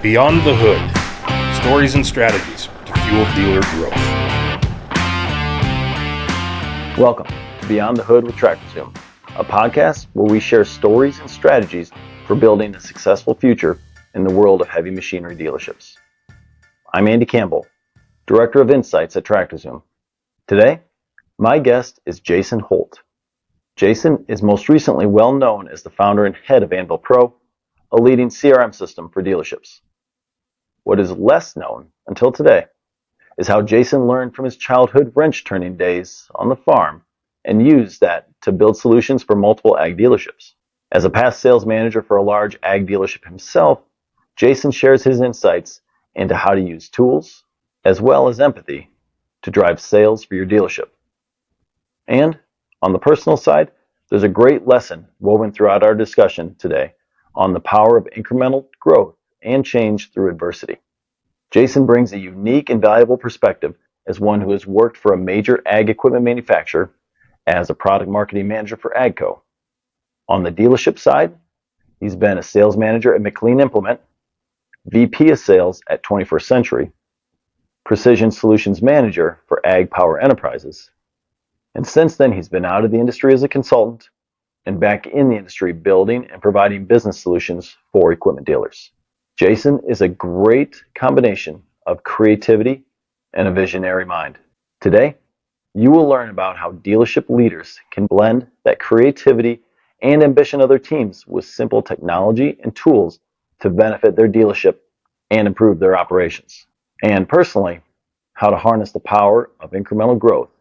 Beyond the Hood, stories and strategies to fuel dealer growth. Welcome to Beyond the Hood with TractorZoom, a podcast where we share stories and strategies for building a successful future in the world of heavy machinery dealerships. I'm Andy Campbell, Director of Insights at TractorZoom. Today, my guest is Jason Hoult. Jason is most recently well known as the founder and head of Anvil Pro, a leading CRM system for dealerships. What is less known until today is how Jason learned from his childhood wrench turning days on the farm and used that to build solutions for multiple ag dealerships. As a past sales manager for a large ag dealership himself, Jason shares his insights into how to use tools as well as empathy to drive sales for your dealership. And on the personal side, there's a great lesson woven throughout our discussion today on the power of incremental growth and change through adversity. Jason brings a unique and valuable perspective as one who has worked for a major ag equipment manufacturer as a product marketing manager for AGCO. On the dealership side, he's been a sales manager at McLean Implement, VP of sales at 21st Century, Precision Solutions Manager for Ag Power Enterprises, and since then he's been out of the industry as a consultant and back in the industry building and providing business solutions for equipment dealers. Jason is a great combination of creativity and a visionary mind. Today, you will learn about how dealership leaders can blend that creativity and ambition of their teams with simple technology and tools to benefit their dealership and improve their operations. And personally, how to harness the power of incremental growth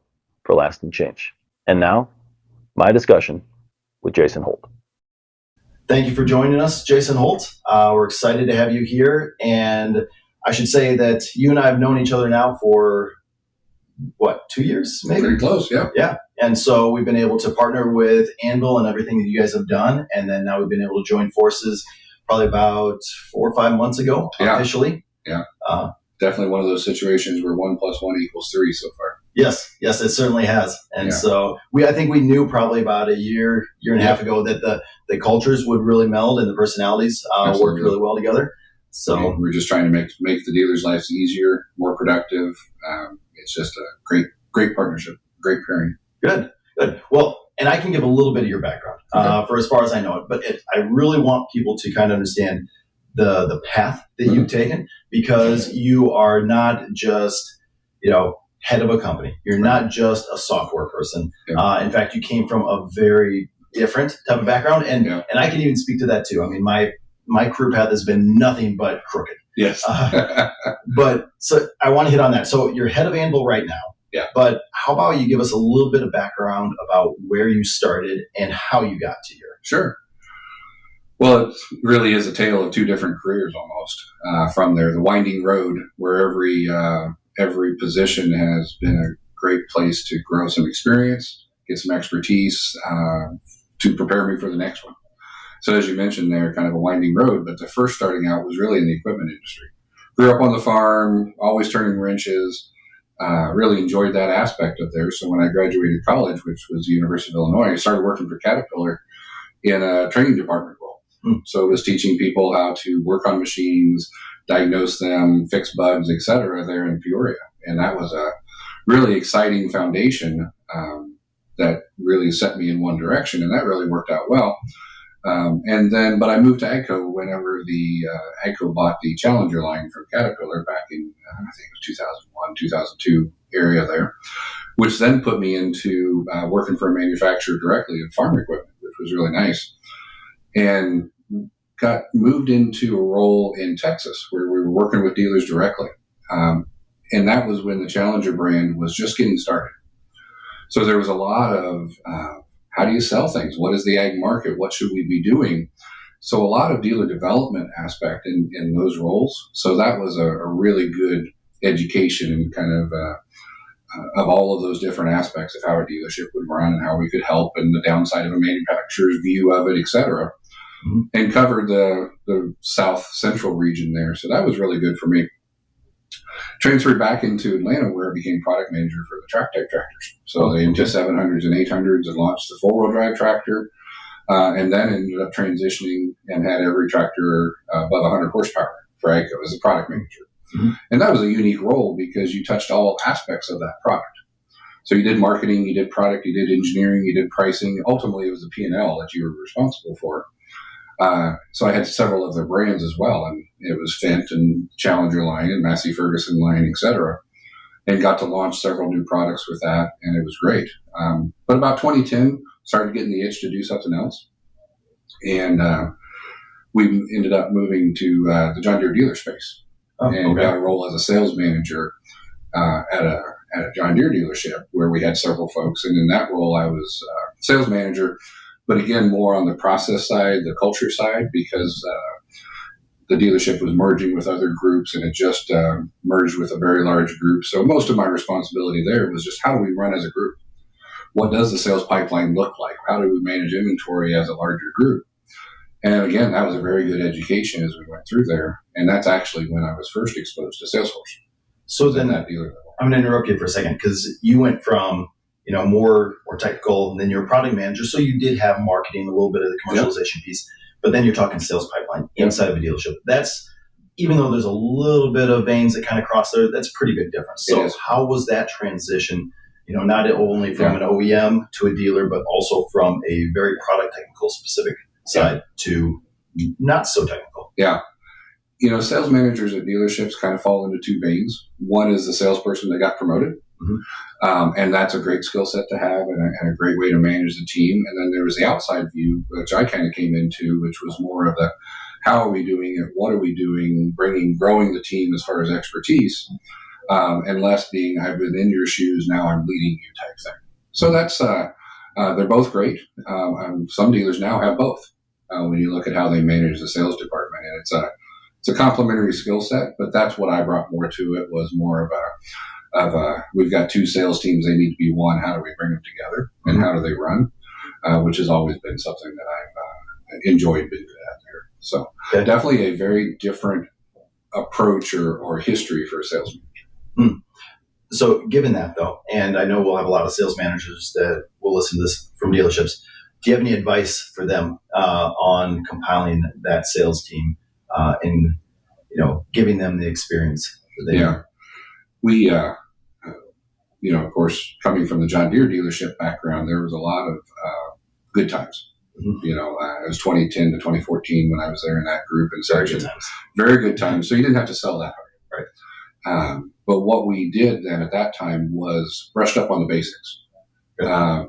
for lasting change. And now, my discussion with Jason Hoult. Thank you for joining us, Jason Hoult. We're excited to have you here. And I should say that you and I have known each other now for, 2 years, maybe? Pretty close, yeah. Yeah. And so we've been able to partner with Anvil and everything that you guys have done. And then now we've been able to join forces probably about 4 or 5 months ago, officially. Yeah. Definitely one of those situations where 1 + 1 = 3 so far. Yes, it certainly has. And so I think we knew probably about a year and a half ago that the cultures would really meld and the personalities worked really well together. So we're just trying to make the dealers' lives easier, more productive. It's just a great partnership, great pairing. Good. Well, and I can give a little bit of your background for as far as I know it, but I really want people to kind of understand the path that you've taken, because you are not just, head of a company. You're not just a software person. Yeah. In fact, you came from a very different type of background, and I can even speak to that too. I mean, my career path has been nothing but crooked. Yes. But so I want to hit on that. So you're head of Anvil right now. Yeah. But how about you give us a little bit of background about where you started and how you got to here? Sure. Well, it really is a tale of two different careers almost. From there, the winding road where every position has been a great place to grow some experience, get some expertise to prepare me for the next one. So as you mentioned there, kind of a winding road, but the first starting out was really in the equipment industry. Grew up on the farm, always turning wrenches, really enjoyed that aspect of there. So when I graduated college, which was the University of Illinois, I started working for Caterpillar in a training department role. So it was teaching people how to work on machines, diagnose them, fix bugs, etc. there in Peoria. And that was a really exciting foundation that really set me in one direction, and that really worked out well. But I moved to AGCO whenever the AGCO bought the Challenger line from Caterpillar back in, I think it was 2001, 2002 area there, which then put me into working for a manufacturer directly of farm equipment, which was really nice. And got moved into a role in Texas where we were working with dealers directly. And that was when the Challenger brand was just getting started. So there was a lot of how do you sell things? What is the ag market? What should we be doing? So a lot of dealer development aspect in those roles. So that was a really good education and kind of all of those different aspects of how a dealership would run and how we could help and the downside of a manufacturer's view of it, et cetera. And covered the south central region there. So that was really good for me. Transferred back into Atlanta where I became product manager for the track type tractors. So the into 700s and 800s and launched the four-wheel drive tractor. And then ended up transitioning and had every tractor above 100 horsepower Geico as a product manager. Mm-hmm. And that was a unique role because you touched all aspects of that product. So you did marketing, you did product, you did engineering, you did pricing. Ultimately, it was the P&L that you were responsible for. So I had several of their brands as well, and it was Fendt and Challenger line and Massey Ferguson line, etc. And got to launch several new products with that, and it was great. But about 2010, started getting the itch to do something else, and we ended up moving to the John Deere dealer space, and got a role as a sales manager at a John Deere dealership where we had several folks, and in that role I was sales manager, but again more on the process side, the culture side, because the dealership was merging with other groups, and it just merged with a very large group. So most of my responsibility there was just how do we run as a group? What does the sales pipeline look like? How do we manage inventory as a larger group? And again, that was a very good education as we went through there. And that's actually when I was first exposed to Salesforce. So then that dealer level. I'm going to interrupt you for a second because you went from more technical, and then you're a product manager. So you did have marketing, a little bit of the commercialization piece, but then you're talking sales pipeline inside of a dealership. That's, even though there's a little bit of veins that kind of cross there, that's pretty big difference. So how was that transition? Not only from an OEM to a dealer, but also from a very product technical specific side to not so technical. Yeah. Sales managers at dealerships kind of fall into two veins. One is the salesperson that got promoted. Mm-hmm. And that's a great skill set to have and a great way to manage the team. And then there was the outside view, which I kind of came into, which was more of the how are we doing it? What are we doing? Growing the team as far as expertise, and less being I've been in your shoes, now I'm leading you type thing. So that's they're both great. Some dealers now have both when you look at how they manage the sales department, and it's a complementary skill set. But that's what I brought more to it, was more of a we've got two sales teams, they need to be one. How do we bring them together, and how do they run? Which has always been something that I've enjoyed being good at there. So definitely a very different approach or history for a sales manager. So given that though, and I know we'll have a lot of sales managers that will listen to this from dealerships, do you have any advice for them on compiling that sales team and giving them the experience that they need? We of course, coming from the John Deere dealership background, there was a lot of good times. Mm-hmm. It was 2010 to 2014 when I was there in that group, and very good times. So you didn't have to sell that hard, right? But what we did then at that time was brushed up on the basics.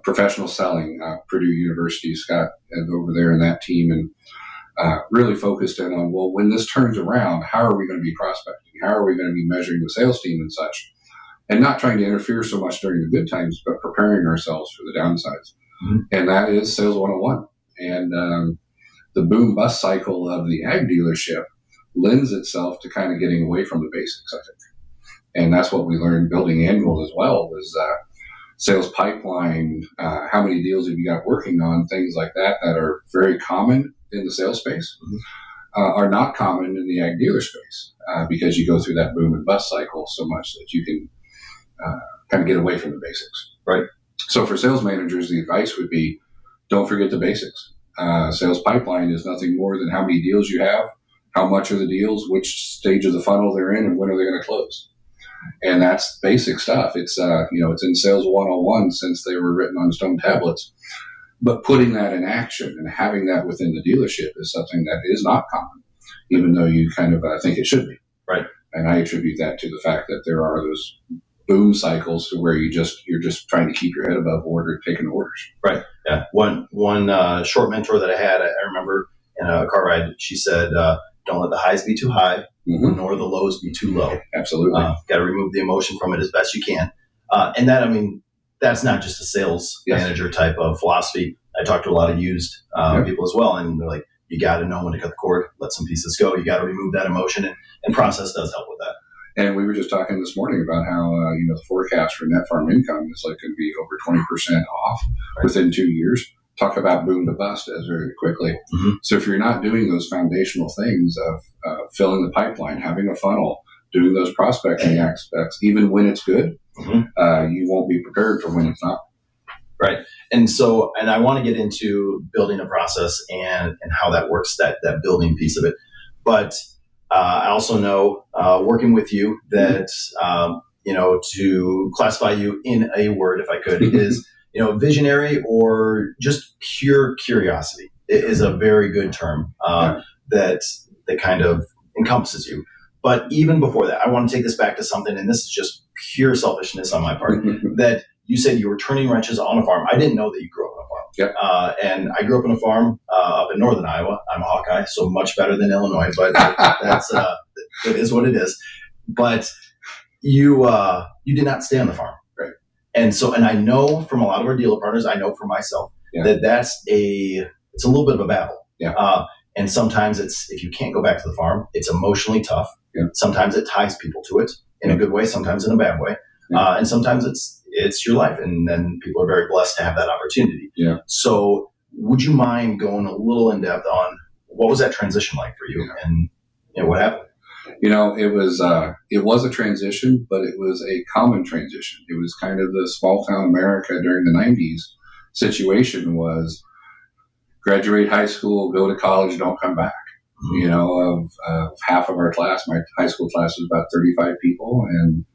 Professional selling, Purdue University, Scott over there in that team, and really focused in on, well, when this turns around, how are we going to be prospecting? How are we going to be measuring the sales team and such? And not trying to interfere so much during the good times, but preparing ourselves for the downsides. Mm-hmm. And that is Sales 101. And the boom-bust cycle of the ag dealership lends itself to kind of getting away from the basics, I think. And that's what we learned building Annual as well, was sales pipeline, how many deals have you got working on, things like that are very common in the sales space, are not common in the ag dealer space because you go through that boom and bust cycle so much that you can kind of get away from the basics. Right. So for sales managers, the advice would be, don't forget the basics. Sales pipeline is nothing more than how many deals you have, how much are the deals, which stage of the funnel they're in, and when are they going to close. And that's basic stuff. It's it's in Sales 101 since they were written on stone tablets. But putting that in action and having that within the dealership is something that is not common, even though you kind of think it should be. Right. And I attribute that to the fact that there are those boom cycles to where you're just trying to keep your head above water, taking orders. Right. Yeah. One short mentor that I had, I remember in a car ride, she said, "Don't let the highs be too high, mm-hmm. nor the lows be too low." Absolutely. Got to remove the emotion from it as best you can. And that, that's not just a sales manager type of philosophy. I talk to a lot of used people as well, and they're like, you got to know when to cut the cord, let some pieces go. You got to remove that emotion, and process does help with that. And we were just talking this morning about how the forecast for net farm income is like going to be over 20% off within 2 years. Talk about boom to bust as very quickly. Mm-hmm. So if you're not doing those foundational things of filling the pipeline, having a funnel, doing those prospecting aspects, even when it's good, mm-hmm. You won't be prepared for when it's not. Right. And so, and I want to get into building a process and how that works, that building piece of it. But I also know, working with you, that to classify you in a word, if I could, is visionary or just pure curiosity. It is a very good term that kind of encompasses you. But even before that, I want to take this back to something, and this is just pure selfishness on my part. That you said you were turning wrenches on a farm. I didn't know that you grew up on a farm. Yep. And I grew up on a farm up in northern Iowa. I'm a Hawkeye, so much better than Illinois, but that's it is what it is. But you did not stay on the farm, right? And I know from a lot of our dealer partners, I know for myself that it's a little bit of a battle. Yeah. And sometimes if you can't go back to the farm, it's emotionally tough. Yeah. Sometimes it ties people to it in a good way, sometimes in a bad way. And sometimes it's your life, and then people are very blessed to have that opportunity. Yeah. So would you mind going a little in depth on what was that transition like for you, and what happened? It was a transition, but it was a common transition. It was kind of the small town America during the 90s situation was graduate high school, go to college, don't come back. Of half of our class, my high school class was about 35 people, and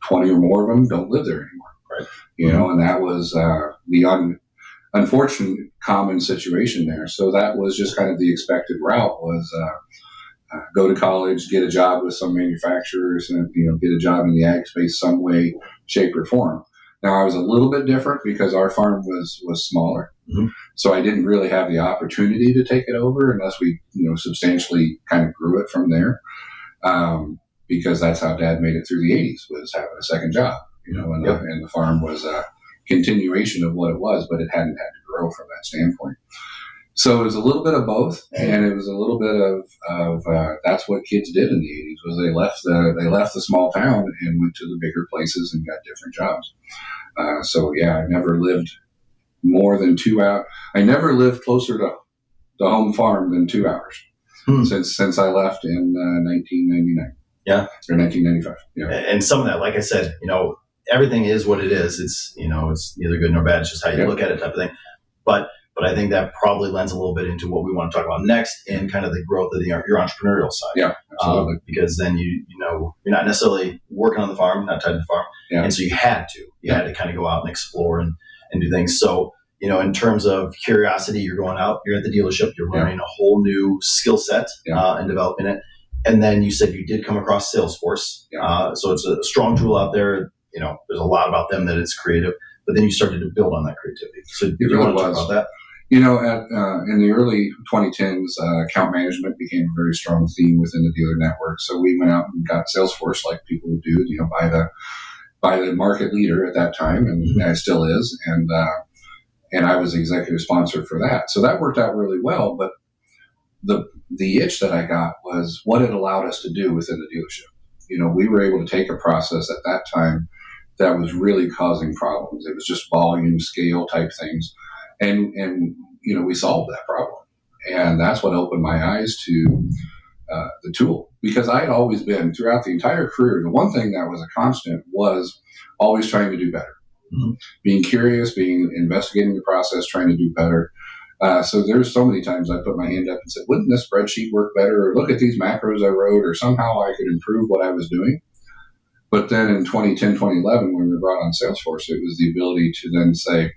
20 or more of them don't live there anymore. Right. And that was the unfortunate common situation there. So that was just kind of the expected route was go to college, get a job with some manufacturers, and get a job in the ag space some way, shape, or form. Now I was a little bit different because our farm was smaller, so I didn't really have the opportunity to take it over unless we substantially kind of grew it from there. Because that's how Dad made it through the 80s, was having a second job, and the farm was a continuation of what it was, but it hadn't had to grow from that standpoint. So it was a little bit of both, and it was a little bit of that's what kids did in the 80s was they left the small town and went to the bigger places and got different jobs. I never lived more than 2 hours. I never lived closer to the home farm than 2 hours since I left in 1999. Yeah, or 1995. Yeah, and some of that, like I said, everything is what it is. It's it's neither good nor bad. It's just how you look at it, type of thing. But I think that probably lends a little bit into what we want to talk about next, in kind of the growth of your entrepreneurial side. Yeah, absolutely. Because then you're not necessarily working on the farm, not tied to the farm, and so you had to kind of go out and explore and do things. So in terms of curiosity, you're going out, you're at the dealership, you're learning a whole new skill set and developing it. And then you said you did come across Salesforce. So it's a strong tool out there. There's a lot about them that it's creative, but then you started to build on that creativity. So do you want to talk about that? In the early 2010s, account management became a very strong theme within the dealer network. So we went out and got Salesforce, like people would do, by the market leader at that time, and it still is. And I was the executive sponsor for that. So that worked out really well. But the itch that I got was what it allowed us to do within the dealership. We were able to take a process at that time that was really causing problems. It was just volume, scale type things. And we solved that problem. And that's what opened my eyes to the tool. Because I had always been, throughout the entire career, the one thing that was a constant was always trying to do better. Being curious, investigating the process, trying to do better. So there's so many times I put my hand up and said, wouldn't this spreadsheet work better? Or look at these macros I wrote, or somehow I could improve what I was doing. But then in 2010, 2011, when we brought on Salesforce, it was the ability to then say,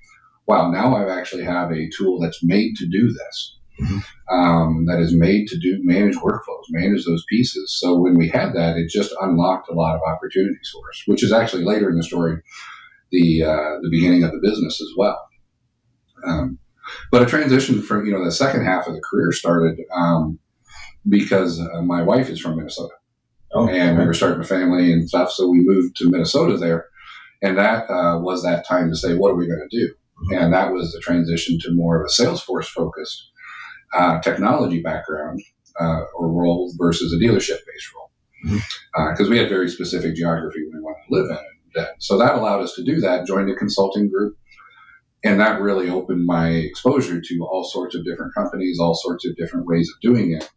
wow, now I actually have a tool that's made to do this, that is made to manage workflows, manage those pieces. So when we had that, it just unlocked a lot of opportunities for us, which is actually later in the story, the beginning of the business as well. But a transition from, the second half of the career started because my wife is from Minnesota. And we were starting a family and stuff, so we moved to Minnesota there. And that was that time to say, what are we going to do? And that was the transition to more of a Salesforce-focused technology background or role versus a dealership-based role. Because we had very specific geography we wanted to live in. So that allowed us to do that, joined a consulting group. And that really opened my exposure to all sorts of different companies, all sorts of different ways of doing it.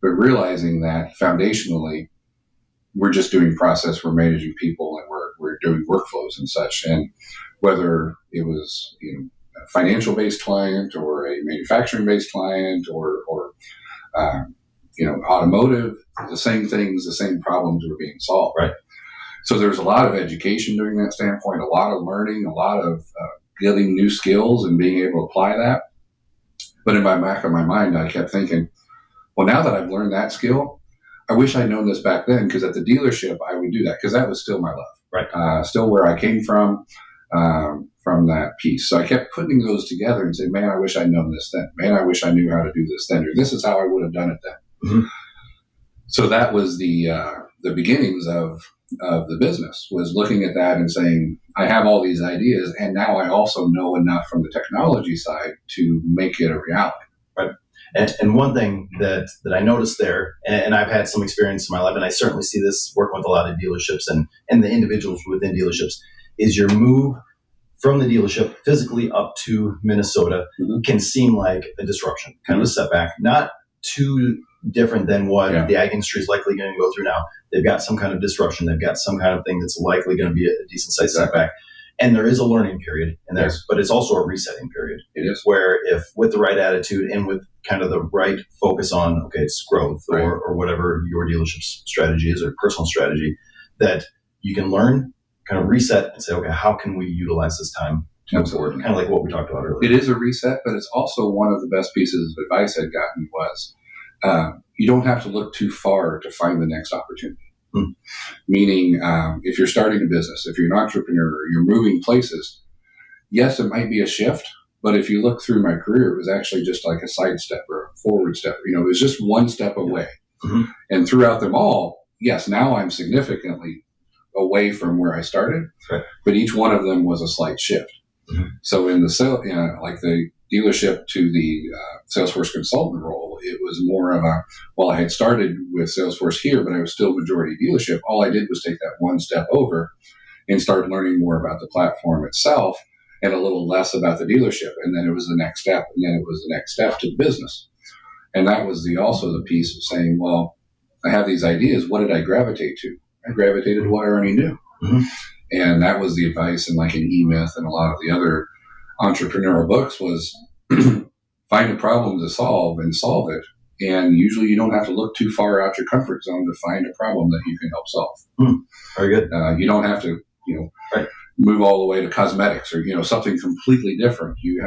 But realizing that foundationally, we're just doing process, we're managing people, and we're doing workflows and such. And whether it was a financial-based client or a manufacturing-based client or automotive, the same things, the same problems were being solved. Right. So there's a lot of education during that standpoint, a lot of learning, a lot of getting new skills and being able to apply that. But in my back of my mind, I kept thinking, well, now that I've learned that skill, I wish I'd known this back then, because at the dealership, I would do that because that was still my love. Right. Still where I came from that piece. So I kept putting those together and saying, man, I wish I'd known this then. Man, I wish I knew how to do this then. Or this is how I would have done it then. Mm-hmm. So that was the beginnings of the business, was looking at that and saying, I have all these ideas, and now I also know enough from the technology side to make it a reality. Right. And one thing that I noticed there, and I've had some experience in my life, and I certainly see this working with a lot of dealerships and the individuals within dealerships, is your move from the dealership physically up to Minnesota can seem like a disruption, kind of a setback, not too different than what the ag industry is likely going to go through now. They've got some kind of disruption. They've got some kind of thing that's likely going to be a decent sized setback. And there is a learning period in there, but it's also a resetting period. It is. Where if with the right attitude and with kind of the right focus on, okay, it's growth or whatever your dealership's strategy is or personal strategy, that you can learn, kind of reset and say, okay, how can we utilize this time to move forward? Kind of like what we talked about earlier. It is a reset, but it's also one of the best pieces of advice I'd gotten was you don't have to look too far to find the next opportunity. Meaning, if you're starting a business, if you're an entrepreneur, you're moving places, yes, it might be a shift, but if you look through my career, it was actually just like a side step or a forward step. It was just one step away. And throughout them all, yes, now I'm significantly away from where I started, but each one of them was a slight shift. So in the like the dealership to the Salesforce consultant role, it was more of I had started with Salesforce here, but I was still majority dealership. All I did was take that one step over and start learning more about the platform itself and a little less about the dealership. And then it was the next step, and then it was the next step to the business. And that was also the piece of saying, well, I have these ideas. What did I gravitate to? I gravitated to what I already knew. And that was the advice in like an E-Myth and a lot of the other entrepreneurial books was find a problem to solve and solve it. And usually you don't have to look too far out your comfort zone to find a problem that you can help solve. Very good. You don't have to, move all the way to cosmetics or, something completely different. You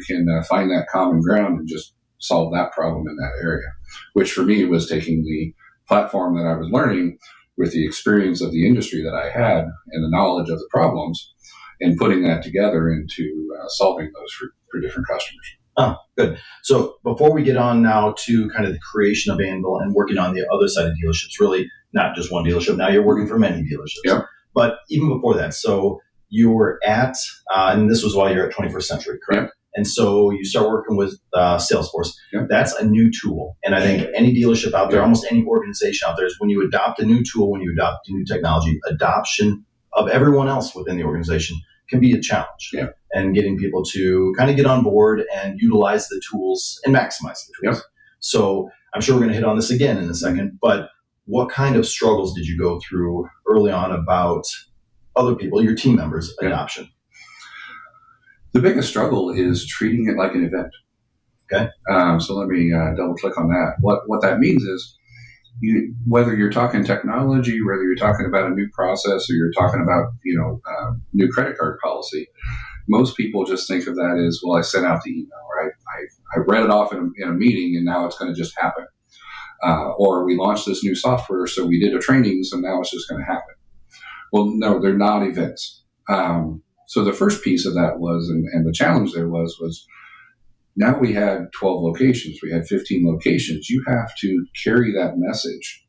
can find that common ground and just solve that problem in that area, which for me was taking the platform that I was learning with the experience of the industry that I had and the knowledge of the problems and putting that together into solving those for different customers. Oh, good. So before we get on now to kind of the creation of Anvil and working on the other side of dealerships, really not just one dealership. Now you're working for many dealerships. Yep. But even before that, so you were at, and this was while you're at 21st Century, correct? Yep. And so you start working with Salesforce. Yep. That's a new tool. And I think any dealership out there, almost any organization out there, is when you adopt a new tool, when you adopt a new technology, adoption of everyone else within the organization can be a challenge. Yeah. And getting people to kind of get on board and utilize the tools and maximize the tools. Yep. So I'm sure we're going to hit on this again in a second, but what kind of struggles did you go through early on about other people, your team members' adoption? The biggest struggle is treating it like an event. Okay. So let me double click on that. What that means is whether you're talking technology, whether you're talking about a new process or you're talking about, new credit card policy, most people just think of that as, well, I sent out the email, right? I read it off in a meeting and now it's going to just happen. Or we launched this new software, so we did a training, so now it's just going to happen. Well, no, they're not events. So the first piece of that was, and the challenge there was now we had 12 locations, we had 15 locations. You have to carry that message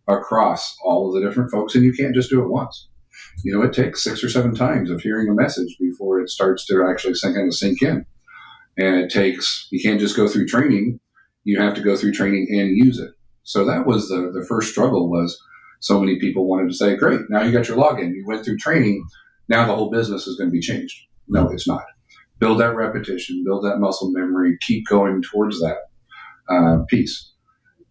across all of the different folks, and you can't just do it once. It takes 6 or 7 times of hearing a message before it starts to actually sink in. And you can't just go through training. You have to go through training and use it. So that was the first struggle was so many people wanted to say, great, now you got your login. You went through training. Now the whole business is going to be changed. No, it's not. Build that repetition, build that muscle memory, keep going towards that piece.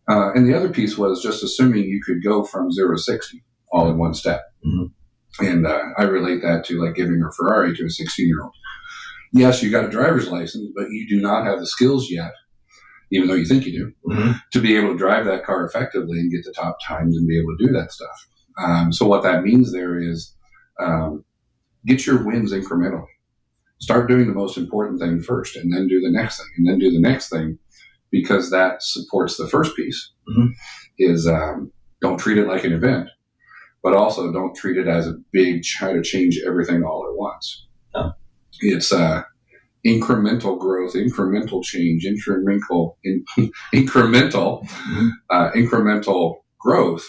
And the other piece was just assuming you could go from 0 to 60 all in one step. And I relate that to like giving a Ferrari to a 16-year-old. Yes, you got a driver's license, but you do not have the skills yet, even though you think you do, Mm-hmm. to be able to drive that car effectively and get the top times and be able to do that stuff. So what that means there is get your wins incrementally. Start doing the most important thing first, and then do the next thing, and then do the next thing, because that supports the first piece. Mm-hmm. Is don't treat it like an event, but also don't treat it as a big try to change everything all at once. Oh. It's incremental growth, incremental change, incremental growth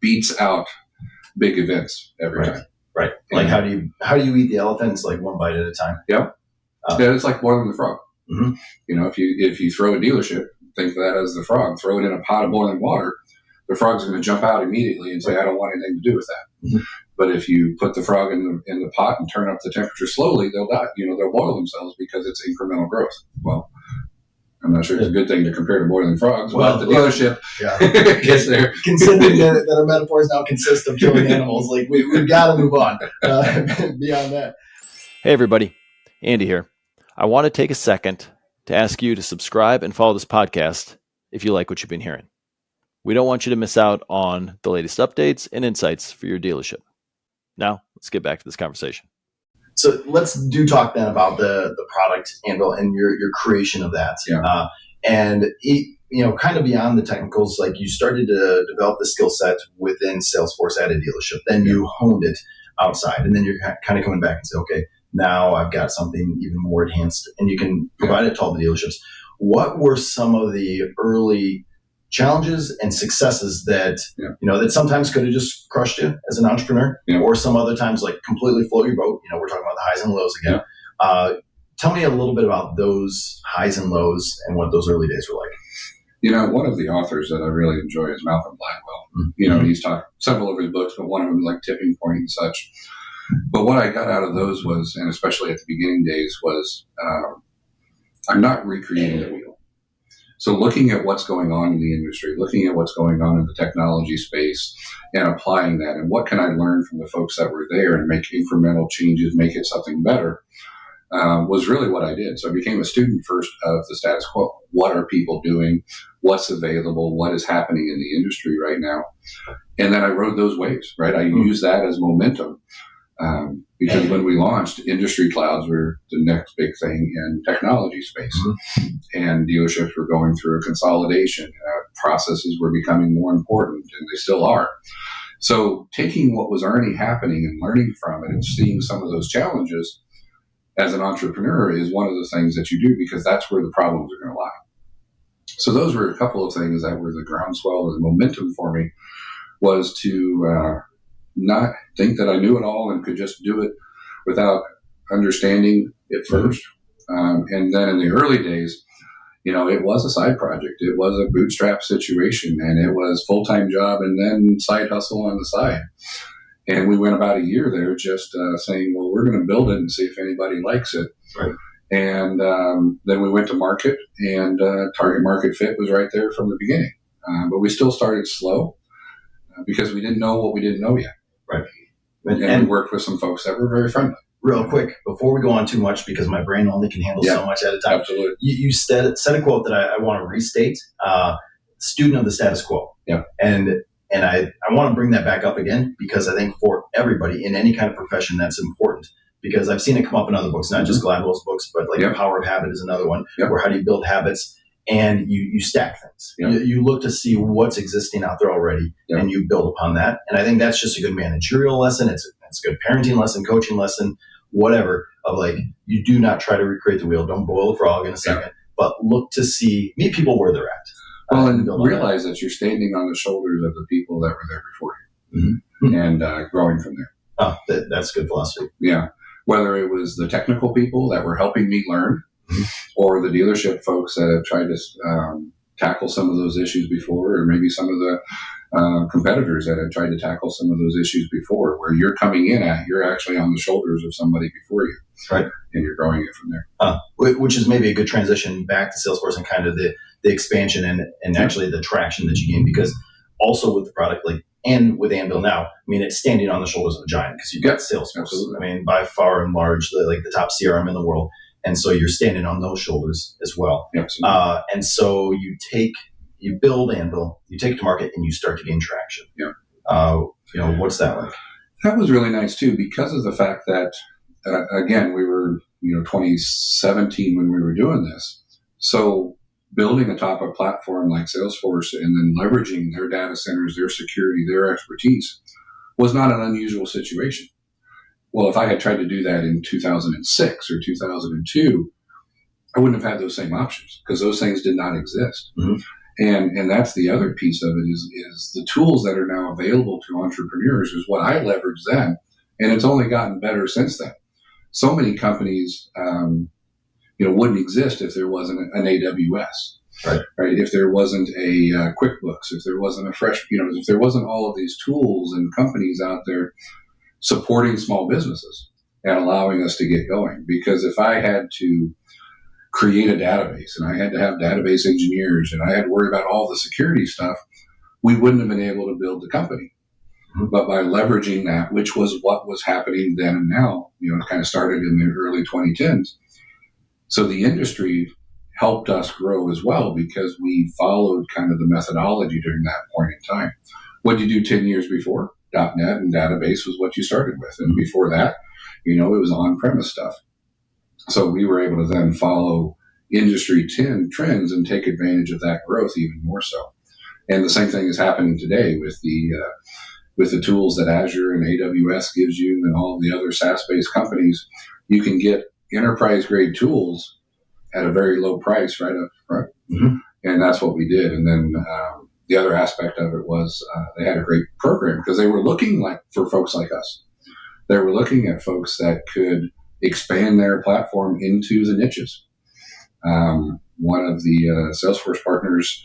beats out big events every time. Right. Like how do you eat the elephants like one bite at a time? Yeah. Yeah, it's like boiling the frog. Mm-hmm. If you throw a dealership, think of that as the frog. Throw it in a pot of boiling water, the frog's going to jump out immediately and say, "I don't want anything to do with that." Mm-hmm. But if you put the frog in the pot and turn up the temperature slowly, they'll die. They'll boil themselves because it's incremental growth. Well, I'm not sure it's a good thing to compare to boiling frogs, but the dealership gets there. Considering that our metaphors now consist of killing animals, like we've got to move on beyond that. Hey everybody, Andy here. I want to take a second to ask you to subscribe and follow this podcast if you like what you've been hearing. We don't want you to miss out on the latest updates and insights for your dealership. Now, let's get back to this conversation. So let's talk then about the product Anvil and your creation of that. Yeah. And kind of beyond the technicals, like you started to develop the skill set within Salesforce at a dealership. Then you honed it outside, and then you're kind of coming back and say, okay, now I've got something even more enhanced, and you can provide it to all the dealerships. What were some of the early challenges and successes that that sometimes could have just crushed you as an entrepreneur, or some other times like completely float your boat? We're talking about the highs and lows again. Tell me a little bit about those highs and lows and what those early days were like. One of the authors that I really enjoy is Malcolm Gladwell. Mm-hmm. He's talked several of his books, but one of them is like Tipping Point and such. But what I got out of those was, and especially at the beginning days, was I'm not recreating the wheel. So looking at what's going on in the industry, looking at what's going on in the technology space, and applying that, and what can I learn from the folks that were there and make incremental changes, make it something better, was really what I did. So I became a student first of the status quo. What are people doing? What's available? What is happening in the industry right now? And then I rode those waves, right? I used that as momentum. Because when we launched, industry clouds were the next big thing in technology space. Mm-hmm. And dealerships were going through a consolidation. Processes were becoming more important, and they still are. So taking what was already happening and learning from it and seeing some of those challenges as an entrepreneur is one of the things that you do, because that's where the problems are going to lie. So those were a couple of things that were the groundswell and the momentum for me, was to not think that I knew it all and could just do it without understanding it first. And then in the early days, it was a side project. It was a bootstrap situation, and it was full-time job and then side hustle on the side. And we went about a year there just saying, well, we're going to build it and see if anybody likes it. Right. And then we went to market, and target market fit was right there from the beginning. But we still started slow because we didn't know what we didn't know yet. Right. And we worked with some folks that were very friendly. Real quick, before we go on too much, because my brain only can handle so much at a time. Absolutely. You said a quote that I want to restate, student of the status quo. Yeah. And I want to bring that back up again, because I think for everybody in any kind of profession, that's important, because I've seen it come up in other books, not just Gladwell's books, but like The Power of Habit is another one, where how do you build habits, and you stack things. You look to see what's existing out there already, and you build upon that. And I think that's just a good managerial lesson. It's a good parenting lesson, coaching lesson, whatever, of like, you do not try to recreate the wheel. Don't boil the frog in a second, but look to meet people where they're at. Well, and realize that you're standing on the shoulders of the people that were there before you, and growing from there. Oh, that's good philosophy. Yeah. Whether it was the technical people that were helping me learn, or the dealership folks that have tried to tackle some of those issues before, or maybe some of the competitors that have tried to tackle some of those issues before, where you're coming in you're actually on the shoulders of somebody before you, right? And you're growing it from there. Which is maybe a good transition back to Salesforce and kind of the expansion and actually the traction that you gain, because also with the product, like, and with Anvil now, I mean, it's standing on the shoulders of a giant, because you've got Salesforce. Absolutely. I mean, by far and large, the top CRM in the world. And so you're standing on those shoulders as well. Absolutely. And so you build Anvil, you take it to market, and you start to gain traction. Yeah. What's that like? That was really nice too, because of the fact that, again, we were, 2017 when we were doing this. So building atop a platform like Salesforce and then leveraging their data centers, their security, their expertise was not an unusual situation. Well, if I had tried to do that in 2006 or 2002, I wouldn't have had those same options because those things did not exist. Mm-hmm. And that's the other piece of it is the tools that are now available to entrepreneurs is what I leveraged then. And it's only gotten better since then. So many companies, wouldn't exist if there wasn't an AWS, right? If there wasn't a QuickBooks, if there wasn't if there wasn't all of these tools and companies out there supporting small businesses and allowing us to get going. Because if I had to create a database and I had to have database engineers and I had to worry about all the security stuff, we wouldn't have been able to build the company. Mm-hmm. But by leveraging that, which was what was happening then and now, it kind of started in the early 2010s. So the industry helped us grow as well because we followed kind of the methodology during that point in time. What did you do 10 years before? .NET and database was what you started with. And before that, it was on-premise stuff. So we were able to then follow industry trends and take advantage of that growth even more so. And the same thing is happening today with the tools that Azure and AWS gives you and all of the other SaaS-based companies. You can get enterprise-grade tools at a very low price right up front. Mm-hmm. And that's what we did. And then the other aspect of it was they had a great program because they were looking for folks like us. They were looking at folks that could expand their platform into the niches. One of the Salesforce partners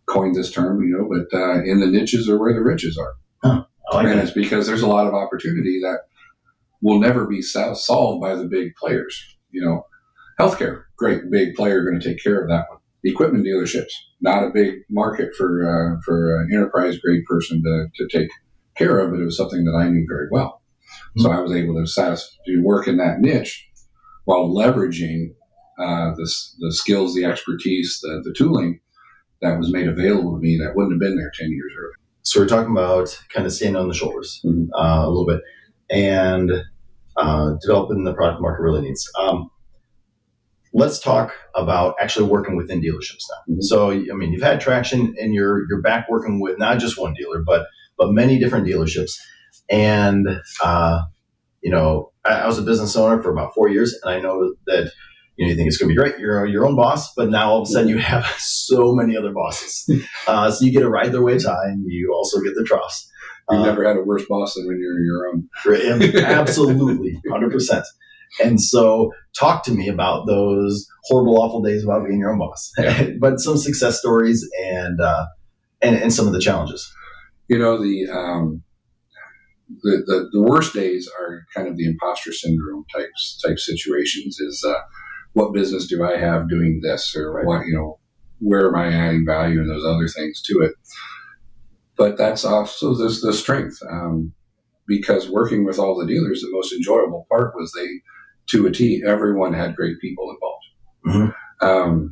coined this term, but in the niches are where the riches are. Huh, I like and that. It's because there's a lot of opportunity that will never be solved by the big players. Healthcare, great big player going to take care of that one. Equipment dealerships, not a big market for an enterprise grade person to take care of, but it was something that I knew very well. Mm-hmm. So I was able to work in that niche while leveraging the skills, the expertise, the tooling that was made available to me that wouldn't have been there 10 years earlier. So we're talking about kind of standing on the shoulders mm-hmm. A little bit and developing the product market really needs. Let's talk about actually working within dealerships now. Mm-hmm. So, you've had traction and you're back working with not just one dealer, but many different dealerships. And, I was a business owner for about 4 years, and I know that you think it's going to be great. You're your own boss, but now all of a sudden you have so many other bosses. So you get to ride their waves high, and you also get the troughs. You've never had a worse boss than when you're your own. Absolutely, 100%. And so talk to me about those horrible, awful days about being your own boss, but some success stories and some of the challenges. The worst days are kind of the imposter syndrome type situations. Is what business do I have doing this, or right. What where am I adding value and those other things to it? But that's also the strength because working with all the dealers, the most enjoyable part was to a T, everyone had great people involved. Mm-hmm.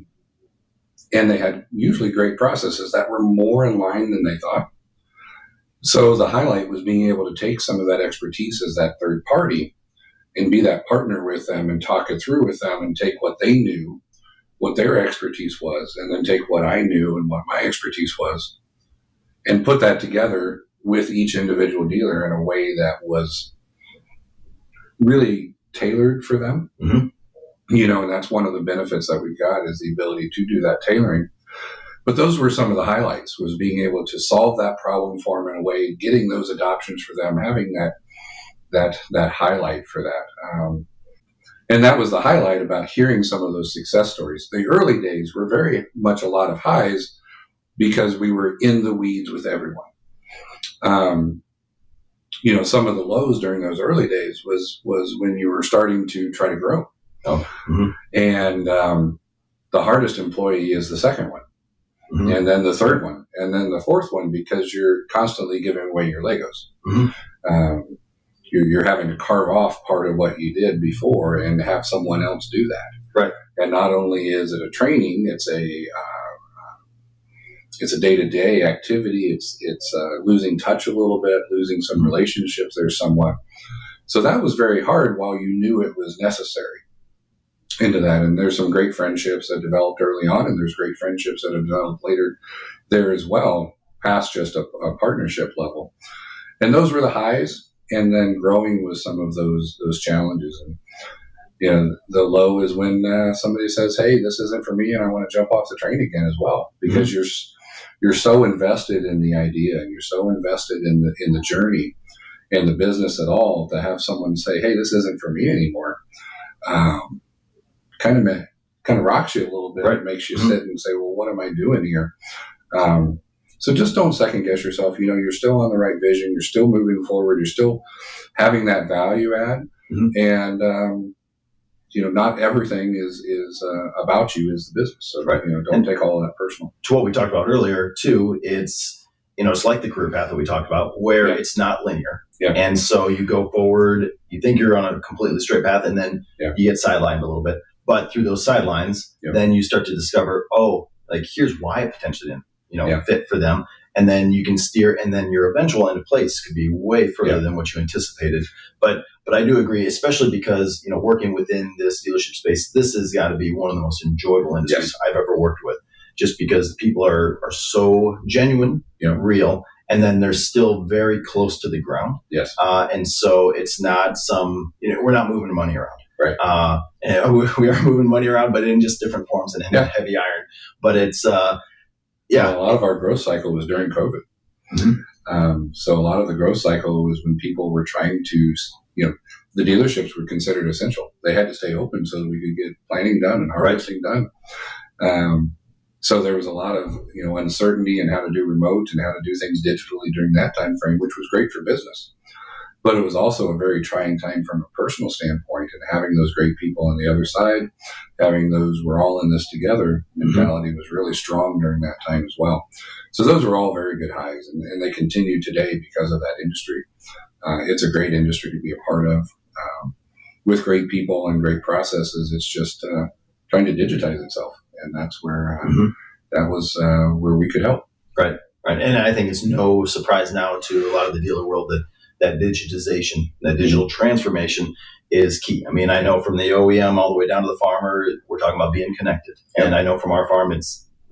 And they had usually great processes that were more in line than they thought. So the highlight was being able to take some of that expertise as that third party and be that partner with them and talk it through with them and take what they knew, what their expertise was, and then take what I knew and what my expertise was and put that together with each individual dealer in a way that was really tailored for them. Mm-hmm. And that's one of the benefits that we've got is the ability to do that tailoring. But those were some of the highlights, was being able to solve that problem for them in a way, getting those adoptions for them, having that highlight for that. And that was the highlight about hearing some of those success stories. The early days were very much a lot of highs because we were in the weeds with everyone. Some of the lows during those early days was when you were starting to try to grow. Oh. Mm-hmm. And the hardest employee is the second one. Mm-hmm. And then the third one, and then the fourth one, because you're constantly giving away your Legos. Mm-hmm. you're having to carve off part of what you did before and have someone else do that. Right. And not only is it a training, it's a day-to-day activity. It's losing touch a little bit, losing some relationships there somewhat. So that was very hard while you knew it was necessary into that. And there's some great friendships that developed early on, and there's great friendships that have developed later there as well, past just a partnership level. And those were the highs, and then growing with some of those challenges. And the low is when somebody says, "Hey, this isn't for me, and I want to jump off the train again" as well, because you're so invested in the idea, and you're so invested in the journey and the business at all, to have someone say, "Hey, this isn't for me anymore," kind of rocks you a little bit. Right. It makes you sit and say, "Well, what am I doing here?" So just don't second guess yourself. You're still on the right vision. You're still moving forward. You're still having that value add, and not everything is about you as the business. So don't take all of that personal. To what we talked about earlier too, it's like the career path that we talked about, where it's not linear. Yeah. And so you go forward, you think you're on a completely straight path, and then you get sidelined a little bit. But through those sidelines, then you start to discover, here's why it potentially didn't, fit for them. And then you can steer, and then your eventual end of place could be way further than what you anticipated. But I do agree, especially because, working within this dealership space, this has got to be one of the most enjoyable industries I've ever worked with, just because the people are so genuine, real, and then they're still very close to the ground. Yes. And so it's not we're not moving money around. Right. And we are moving money around, but in just different forms and in heavy iron. But it's, Well, a lot of our growth cycle was during COVID. So a lot of the growth cycle was when people were trying to, the dealerships were considered essential. They had to stay open so that we could get planning done and harvesting done. So there was a lot of, uncertainty in how to do remote and how to do things digitally during that time frame, which was great for business. But it was also a very trying time from a personal standpoint, and having those great people on the other side, having those we're all in this together mentality was really strong during that time as well. So those were all very good highs, and they continue today because of that industry. It's a great industry to be a part of, with great people and great processes. It's just trying to digitize itself, and that's where that was where we could help. Right. And I think it's no surprise now to a lot of the dealer world that digitization, that digital transformation is key. I mean, I know from the OEM all the way down to the farmer, we're talking about being connected. Yep. And I know from our farm,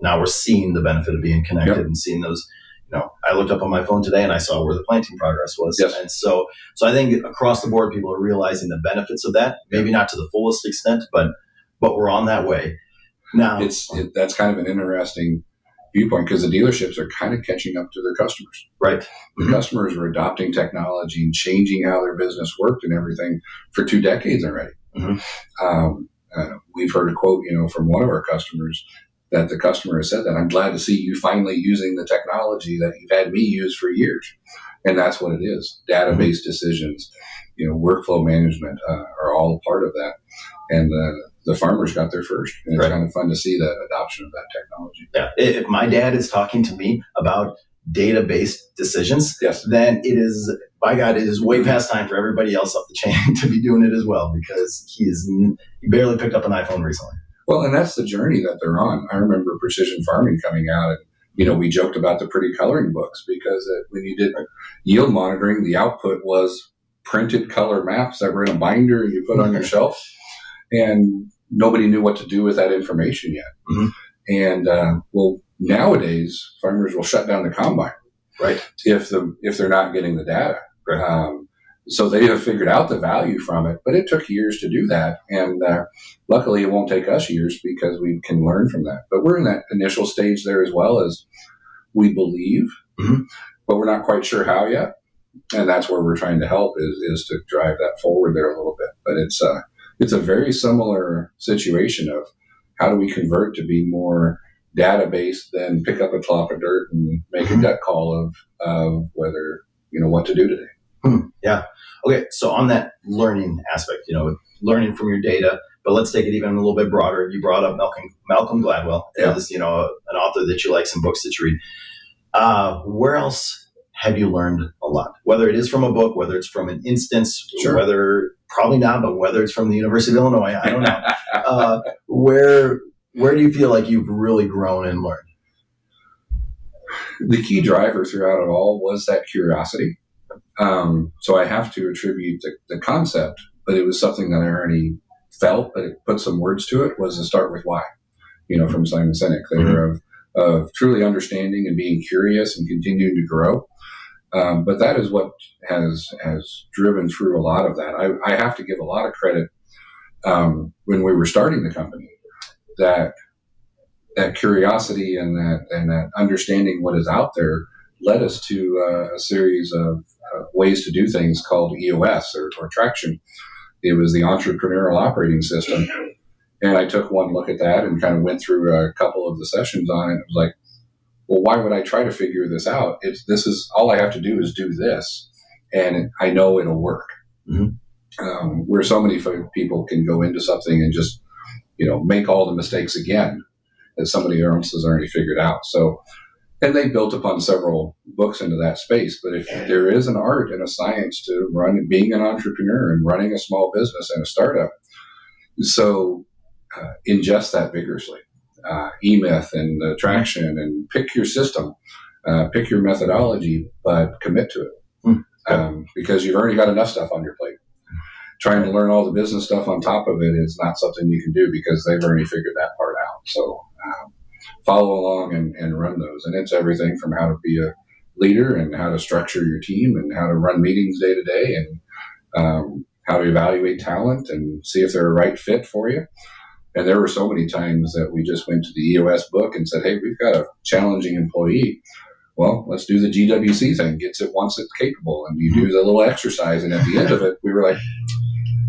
now we're seeing the benefit of being connected and seeing those. I looked up on my phone today and I saw where the planting progress was. Yes. And so I think across the board, people are realizing the benefits of that. Maybe not to the fullest extent, but we're on that way. Now, that's kind of an interesting viewpoint, because the dealerships are kind of catching up to their customers. Right. The customers were adopting technology and changing how their business worked and everything for 2 decades already. We've heard a quote, from one of our customers, that the customer has said that, "I'm glad to see you finally using the technology that you've had me use for years." And that's what it is. Database decisions, workflow management are all part of that. And the farmers got there first. And it's kind of fun to see that adoption of that technology. Yeah. If my dad is talking to me about data-based decisions, then it is, by God, it is way past time for everybody else up the chain to be doing it as well, because he barely picked up an iPhone recently. Well, and that's the journey that they're on. I remember precision farming coming out, and we joked about the pretty coloring books, because when you did yield monitoring, the output was printed color maps that were in a binder and you put on your shelf, and nobody knew what to do with that information yet. And nowadays farmers will shut down the combine, right? If they're not getting the data. Right. So they have figured out the value from it, but it took years to do that. And luckily it won't take us years, because we can learn from that. But we're in that initial stage there as well, as we believe, but we're not quite sure how yet. And that's where we're trying to help, is to drive that forward there a little bit. But it's a very similar situation of how do we convert to be more data-based than pick up a clop of dirt and make a gut call of whether, what to do today. Yeah. Okay. So on that learning aspect, learning from your data, but let's take it even a little bit broader. You brought up Malcolm Gladwell as, an author that you like, some books that you read. Where else have you learned a lot? Whether it is from a book, whether it's from an instance, Sure. whether probably not, but whether it's from the University of Illinois, I don't know. Where do you feel like you've really grown and learned? The key driver throughout it all was that curiosity. So I have to attribute the concept, but it was something that I already felt, but it put some words to it, was to start with why, from Simon Sinek there, of truly understanding and being curious and continuing to grow. But that is what has driven through a lot of that. I have to give a lot of credit when we were starting the company, that curiosity and that understanding what is out there led us to a series of ways to do things called EOS or traction. It was the Entrepreneurial Operating System. And I took one look at that and kind of went through a couple of the sessions on it. It was like, well, why would I try to figure this out? This is all I have to do is do this, and I know it'll work. Mm-hmm. Where so many people can go into something and just, make all the mistakes again that somebody else has already figured out. So, and they built upon several books into that space. But if there is an art and a science to being an entrepreneur and running a small business and a startup, so ingest that vigorously. E-Myth and the traction, and pick your system, pick your methodology, but commit to it. Because you've already got enough stuff on your plate. Trying to learn all the business stuff on top of it is not something you can do, because they've already figured that part out. So follow along and run those. And it's everything from how to be a leader and how to structure your team and how to run meetings day to day, and how to evaluate talent and see if they're a right fit for you. And there were so many times that we just went to the EOS book and said, hey, we've got a challenging employee. Well, let's do the GWC thing. Gets it once it's capable. And you do the little exercise. And at the end of it, we were like,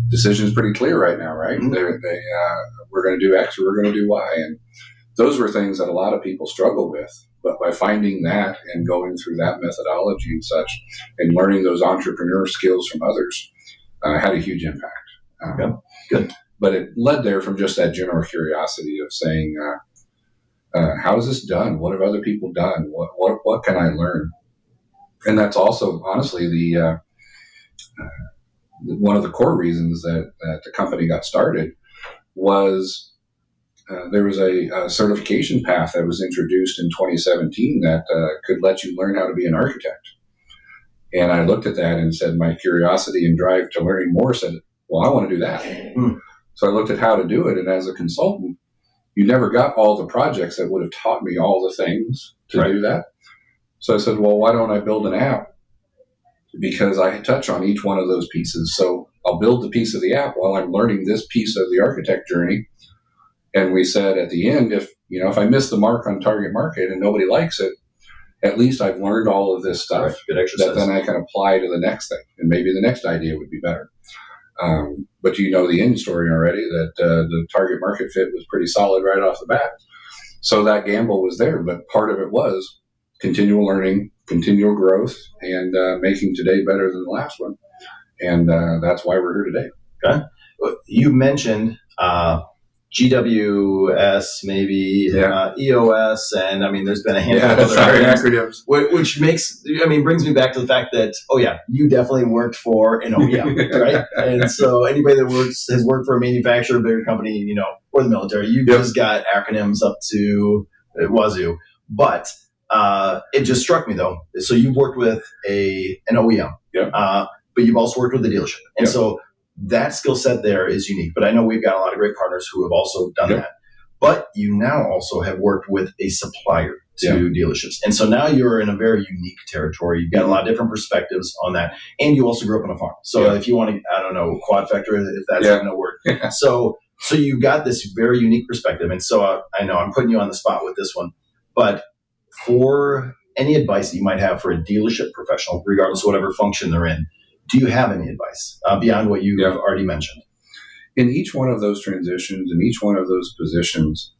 decision's pretty clear right now, right? Mm-hmm. We're going to do X or we're going to do Y. And those were things that a lot of people struggle with. But by finding that and going through that methodology and such, and learning those entrepreneur skills from others, had a huge impact. Good. But it led there from just that general curiosity of saying, how is this done? What have other people done? What can I learn? And that's also, honestly, the one of the core reasons that the company got started was there was a certification path that was introduced in 2017 that could let you learn how to be an architect. And I looked at that and said, my curiosity and drive to learning more said, well, I want to do that. So I looked at how to do it, and as a consultant, you never got all the projects that would have taught me all the things to do that. So I said, well, why don't I build an app? Because I touch on each one of those pieces. So I'll build the piece of the app while I'm learning this piece of the architect journey. And we said at the end, if I miss the mark on target market and nobody likes it, at least I've learned all of this stuff that then I can apply to the next thing. And maybe the next idea would be better. But the end story already, that the target market fit was pretty solid right off the bat. So that gamble was there, but part of it was continual learning, continual growth, and making today better than the last one. And that's why we're here today. Okay. You mentioned GWS, maybe EOS, and there's been a handful of other acronyms, which brings me back to the fact that you definitely worked for an OEM, right? And so anybody that has worked for a manufacturer, bigger company, or the military, you just got acronyms up to wazoo. But it just struck me though. So you've worked with an OEM, but you've also worked with a dealership, and so that skill set there is unique. But I know we've got a lot of great partners who have also done that. But you now also have worked with a supplier to dealerships. And so now you're in a very unique territory. You've got a lot of different perspectives on that. And you also grew up on a farm. So if you want to, quad factor, if that's even a word. So you got this very unique perspective. And so I know I'm putting you on the spot with this one. But for any advice that you might have for a dealership professional, regardless of whatever function they're in, do you have any advice beyond what you have already mentioned? In each one of those transitions, in each one of those positions,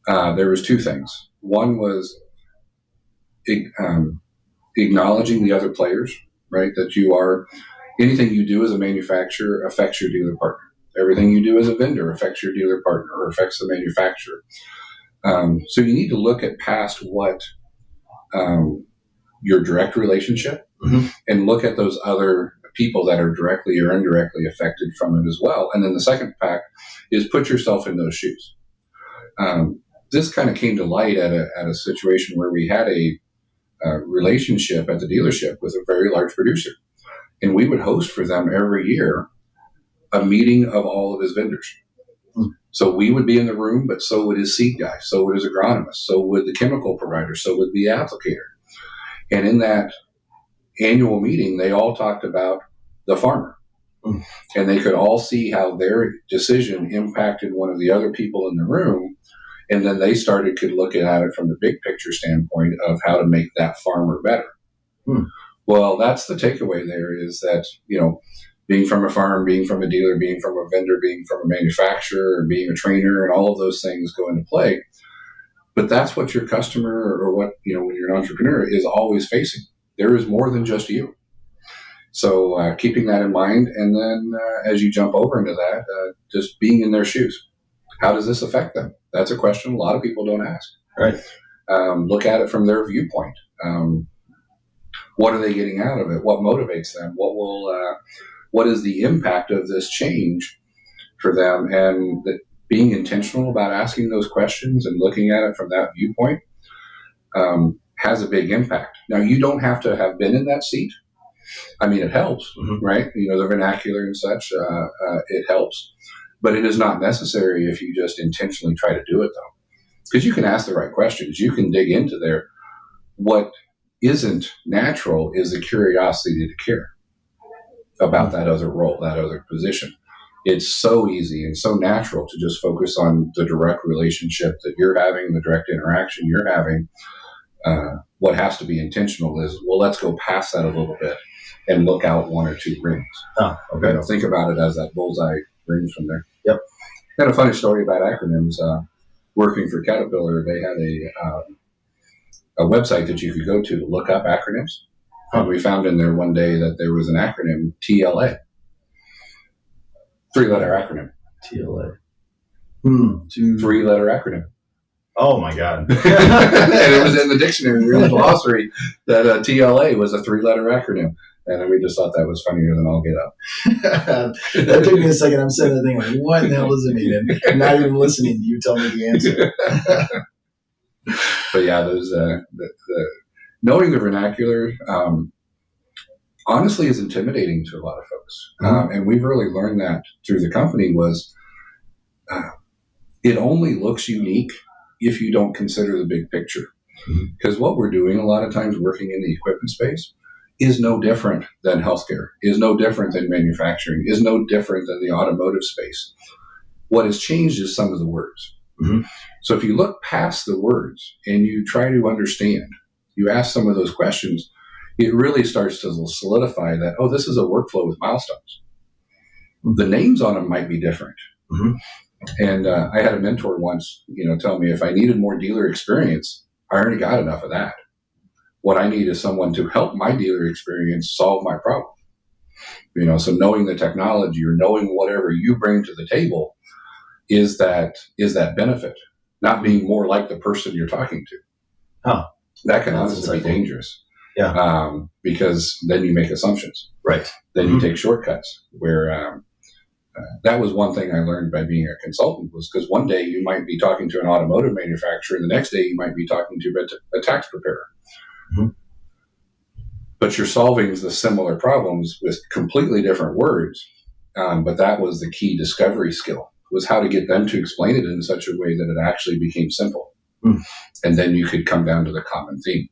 there was two things. One was acknowledging the other players, right? That anything you do as a manufacturer affects your dealer partner. Everything you do as a vendor affects your dealer partner or affects the manufacturer. So you need to look at past what your direct relationship and look at those other people that are directly or indirectly affected from it as well. And then the second fact is put yourself in those shoes. This kind of came to light at a situation where we had a relationship at the dealership with a very large producer. And we would host for them every year a meeting of all of his vendors. So we would be in the room, but so would his seed guy, so would his agronomist, so would the chemical provider, so would the applicator. And in that annual meeting, they all talked about the farmer. And they could all see how their decision impacted one of the other people in the room. And then they could look at it from the big picture standpoint of how to make that farmer better. Well, that's the takeaway there is that, being from a farm, being from a dealer, being from a vendor, being from a manufacturer, or being a trainer, and all of those things go into play. But that's what your customer or what, when you're an entrepreneur is always facing. There is more than just you. So keeping that in mind, and then as you jump over into that, just being in their shoes. How does this affect them? That's a question a lot of people don't ask. Right. Look at it from their viewpoint. What are they getting out of it? What motivates them? What is the impact of this change for them? And being intentional about asking those questions and looking at it from that viewpoint has a big impact. Now, you don't have to have been in that seat. I mean, it helps, right? The vernacular and such, it helps. But it is not necessary if you just intentionally try to do it, though. Because you can ask the right questions. You can dig into there. What isn't natural is the curiosity to care about that other role, that other position. It's so easy and so natural to just focus on the direct relationship that you're having, the direct interaction you're having. What has to be intentional is, let's go past that a little bit and look out one or two rings. Okay. Think about it as that bullseye rings from there. Yep. Got a funny story about acronyms. Working for Caterpillar, they had a website that you could go to look up acronyms. And we found in there one day that there was an acronym, TLA. 3-letter acronym. TLA. 3-letter acronym. Oh my God. And it was in the dictionary, in the glossary, that TLA was a 3-letter acronym. And we just thought that was funnier than all get up. That took me a second. I'm sitting there thinking, like, what the hell does it mean? And I'm not even listening to you tell me the answer. But yeah, those knowing the vernacular honestly is intimidating to a lot of folks. And we've really learned that through the company was it only looks unique if you don't consider the big picture. Because what we're doing a lot of times working in the equipment space is no different than healthcare, is no different than manufacturing, is no different than the automotive space. What has changed is some of the words. So if you look past the words and you try to understand, you ask some of those questions, it really starts to solidify that, this is a workflow with milestones. The names on them might be different. And I had a mentor once, tell me if I needed more dealer experience, I already got enough of that. What I need is someone to help my dealer experience solve my problem. So knowing the technology or knowing whatever you bring to the table is that benefit, not being more like the person you're talking to. That can honestly be dangerous. Yeah. Because then you make assumptions. Right. Then you take shortcuts where that was one thing I learned by being a consultant was because one day you might be talking to an automotive manufacturer and the next day you might be talking to a tax preparer. But you're solving the similar problems with completely different words. But that was the key discovery skill, was how to get them to explain it in such a way that it actually became simple. And then you could come down to the common theme.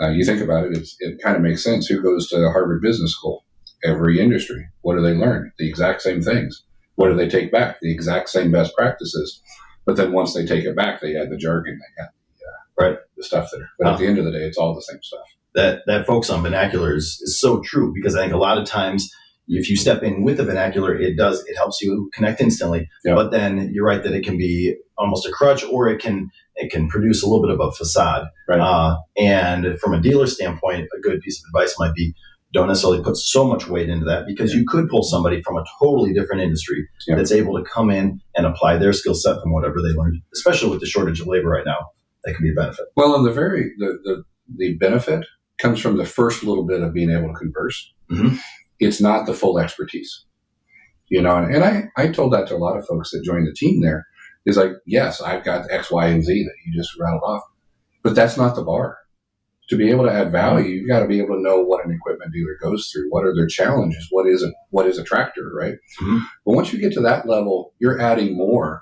You think about it, it kind of makes sense. Who goes to Harvard Business School? Every industry. What do they learn? The exact same things. What do they take back? The exact same best practices. But then once they take it back, they add the jargon, they add the stuff there. But at the end of the day, it's all the same stuff. That focus on vernacular is so true, because I think a lot of times if you step in with the vernacular, it helps you connect instantly. Yeah. But then you're right that it can be almost a crutch, or it can produce a little bit of a facade. Right. And from a dealer standpoint, a good piece of advice might be don't necessarily put so much weight into that, because you could pull somebody from a totally different industry that's able to come in and apply their skill set from whatever they learned, especially with the shortage of labor right now. That can be a benefit. Well, and the benefit comes from the first little bit of being able to converse. Mm-hmm. It's not the full expertise, and I told that to a lot of folks that joined the team there. Is like, yes, I've got X, Y, and Z that you just rattled off, but that's not the bar. To be able to add value, you've got to be able to know what an equipment dealer goes through. What are their challenges? What is a tractor, right? Mm-hmm. But once you get to that level, you're adding more.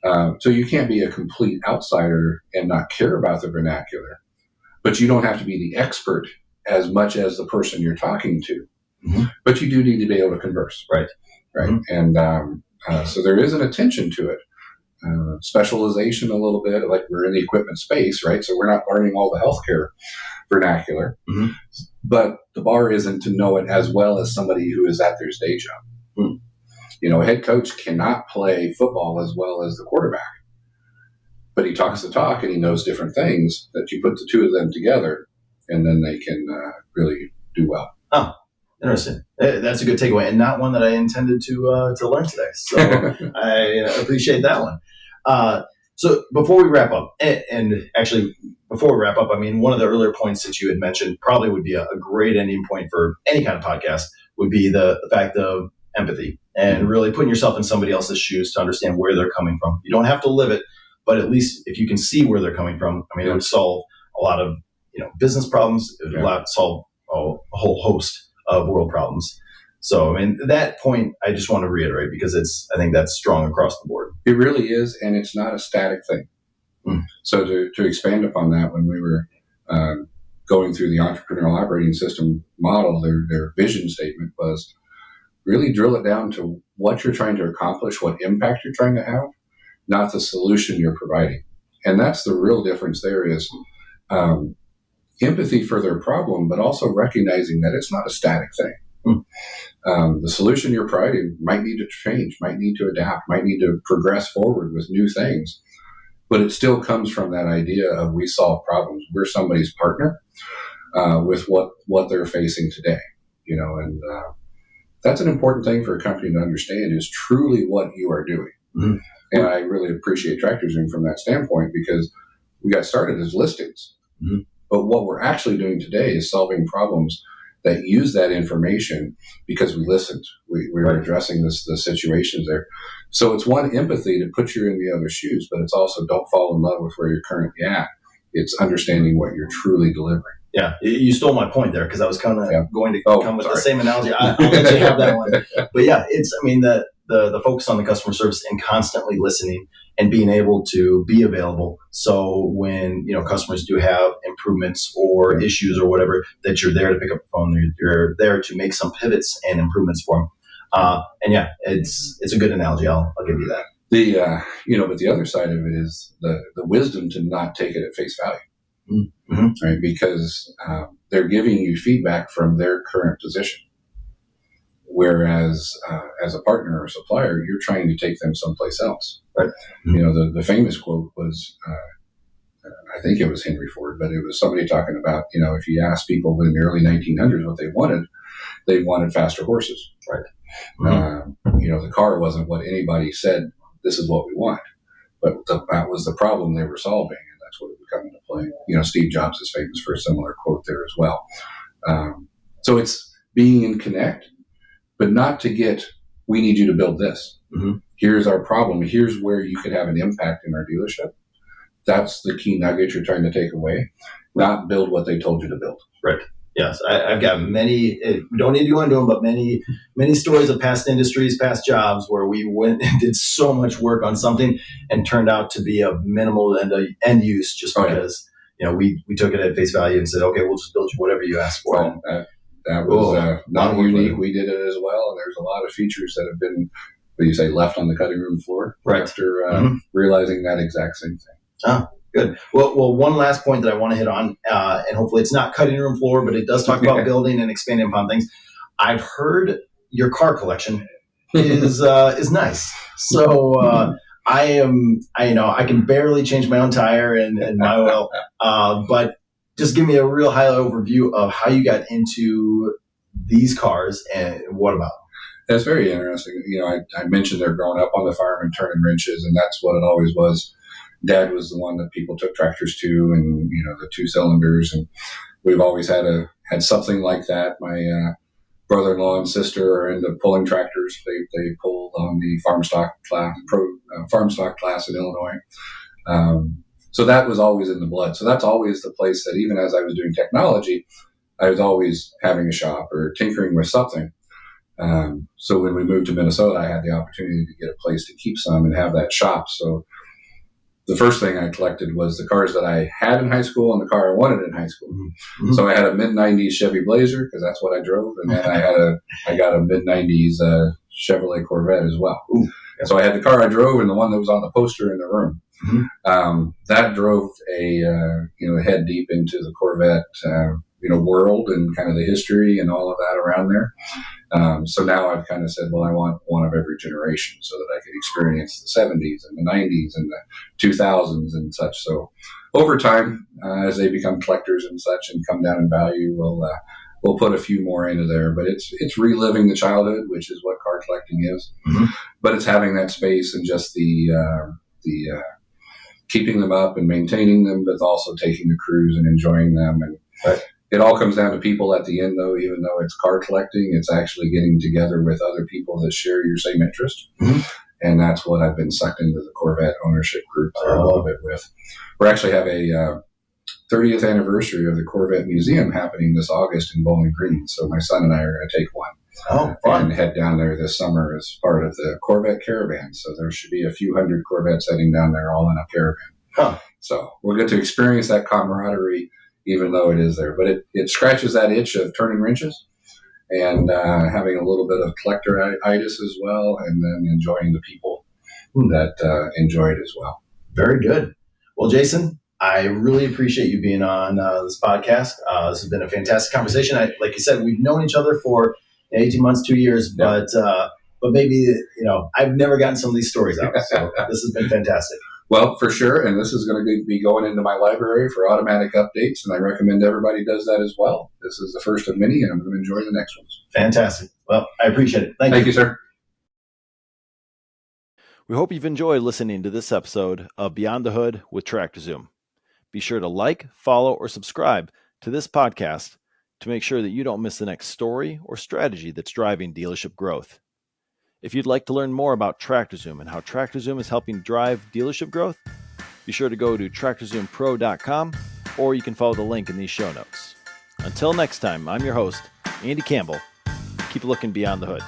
So you can't be a complete outsider and not care about the vernacular, but you don't have to be the expert as much as the person you're talking to. Mm-hmm. But you do need to be able to converse. Right. Mm-hmm. And so there is an attention to it. Specialization a little bit, like we're in the equipment space, right? So we're not learning all the healthcare vernacular, mm-hmm. but the bar isn't to know it as well as somebody who is at their day job. Mm-hmm. A head coach cannot play football as well as the quarterback, but he talks the talk and he knows different things that you put the two of them together and then they can really do well. Oh, interesting. That's a good takeaway, and not one that I intended to learn today. So I appreciate that one. So before we wrap up, and actually before we wrap up, I mean, one of the earlier points that you had mentioned probably would be a great ending point for any kind of podcast would be the fact of empathy and really putting yourself in somebody else's shoes to understand where they're coming from. You don't have to live it, but at least if you can see where they're coming from, I mean, it would solve a lot of business problems. It would solve a whole host of world problems. So, I mean, that point I just want to reiterate because I think that's strong across the board. It really is, and it's not a static thing. So to expand upon that, when we were going through the entrepreneurial operating system model, their vision statement was really drill it down to what you're trying to accomplish, what impact you're trying to have, not the solution you're providing. And that's the real difference there is empathy for their problem, but also recognizing that it's not a static thing. The solution you're providing might need to change, might need to adapt, might need to progress forward with new things. But it still comes from that idea of we solve problems. We're somebody's partner with what they're facing today. And that's an important thing for a company to understand is truly what you are doing. Mm-hmm. And I really appreciate Tractor Zoom from that standpoint because we got started as listings. Mm-hmm. But what we're actually doing today is solving problems that use that information because we listened. We were addressing the situations there. So it's one, empathy to put you in the other shoes, but it's also don't fall in love with where you're currently at. It's understanding what you're truly delivering. Yeah, you stole my point there because I was kind of going to come with the same analogy. I'll let you have that one. But yeah, the focus on the customer service and constantly listening and being able to be available. So when customers do have improvements or issues or whatever, that you're there to pick up the phone. You're there to make some pivots and improvements for them. And yeah, it's a good analogy. I'll give you that. But the other side of it is the wisdom to not take it at face value. Mm-hmm. Right? Because they're giving you feedback from their current position. Whereas as a partner or supplier, you're trying to take them someplace else. Right. Mm-hmm. The famous quote was, I think it was Henry Ford, but it was somebody talking about, if you ask people in the early 1900s what they wanted faster horses. Right. Mm-hmm. The car wasn't what anybody said, this is what we want. But that was the problem they were solving. That's what it would come into play. Steve Jobs is famous for a similar quote there as well. So it's being in connect, but not to get, we need you to build this. Mm-hmm. Here's our problem. Here's where you could have an impact in our dealership. That's the key nugget you're trying to take away, not build what they told you to build. Right. Yes, I've got many. We don't need to go into them, but many stories of past industries, past jobs where we went and did so much work on something and turned out to be of minimal end use just because we took it at face value and said, okay, we'll just build you whatever you ask for. Well, that was not unique. We did it as well, and there's a lot of features that have been, what do you say, left on the cutting room floor after realizing that exact same thing. Oh. Good. Well, one last point that I want to hit on, and hopefully it's not cutting room floor, but it does talk about building and expanding upon things. I've heard your car collection is nice. So I can barely change my own tire and my oil, but just give me a real high overview of how you got into these cars and what about them. That's very interesting. I mentioned they're growing up on the farm and turning wrenches, and that's what it always was. Dad was the one that people took tractors to, and the 2 cylinders, and we've always had something like that. My brother-in-law and sister are into pulling tractors. They pulled on the farm stock class in Illinois. So that was always in the blood. So that's always the place that even as I was doing technology, I was always having a shop or tinkering with something. So when we moved to Minnesota, I had the opportunity to get a place to keep some and have that shop. So the first thing I collected was the cars that I had in high school and the car I wanted in high school. Mm-hmm. So I had a mid-90s Chevy Blazer because that's what I drove. And then I got a mid-90s Chevrolet Corvette as well. Ooh. So I had the car I drove and the one that was on the poster in the room. Mm-hmm. That drove a head deep into the Corvette world and kind of the history and all of that around there. So now I've kind of said, well, I want one of every generation so that I could experience the 70s and the 90s and the 2000s and such. So over time, as they become collectors and such and come down in value, we'll put a few more into there. But it's reliving the childhood, which is what car collecting is. Mm-hmm. But it's having that space and just the keeping them up and maintaining them, but also taking the cruise and enjoying them. And it all comes down to people at the end, though. Even though it's car collecting, it's actually getting together with other people that share your same interest. Mm-hmm. And that's what I've been sucked into the Corvette ownership group a little bit with. We actually have a 30th anniversary of the Corvette Museum happening this August in Bowling Green. So my son and I are going to take one. Oh, fun. And head down there this summer as part of the Corvette Caravan. So there should be a few hundred Corvettes heading down there all in a caravan. Huh. So we'll get to experience that camaraderie even though it is there. But it scratches that itch of turning wrenches and having a little bit of collector-itis as well, and then enjoying the people that enjoy it as well. Very good. Well, Jason, I really appreciate you being on this podcast. This has been a fantastic conversation. Like you said, we've known each other for 18 months, 2 years, but maybe, I've never gotten some of these stories out. So this has been fantastic. Well, for sure. And this is going to be going into my library for automatic updates. And I recommend everybody does that as well. This is the first of many, and I'm going to enjoy the next ones. Fantastic. Well, I appreciate it. Thank you, sir. We hope you've enjoyed listening to this episode of Beyond the Hood with Tractor Zoom. Be sure to like, follow, or subscribe to this podcast to make sure that you don't miss the next story or strategy that's driving dealership growth. If you'd like to learn more about Tractor Zoom and how Tractor Zoom is helping drive dealership growth, be sure to go to TractorZoomPro.com, or you can follow the link in these show notes. Until next time, I'm your host, Andy Campbell. Keep looking beyond the hood.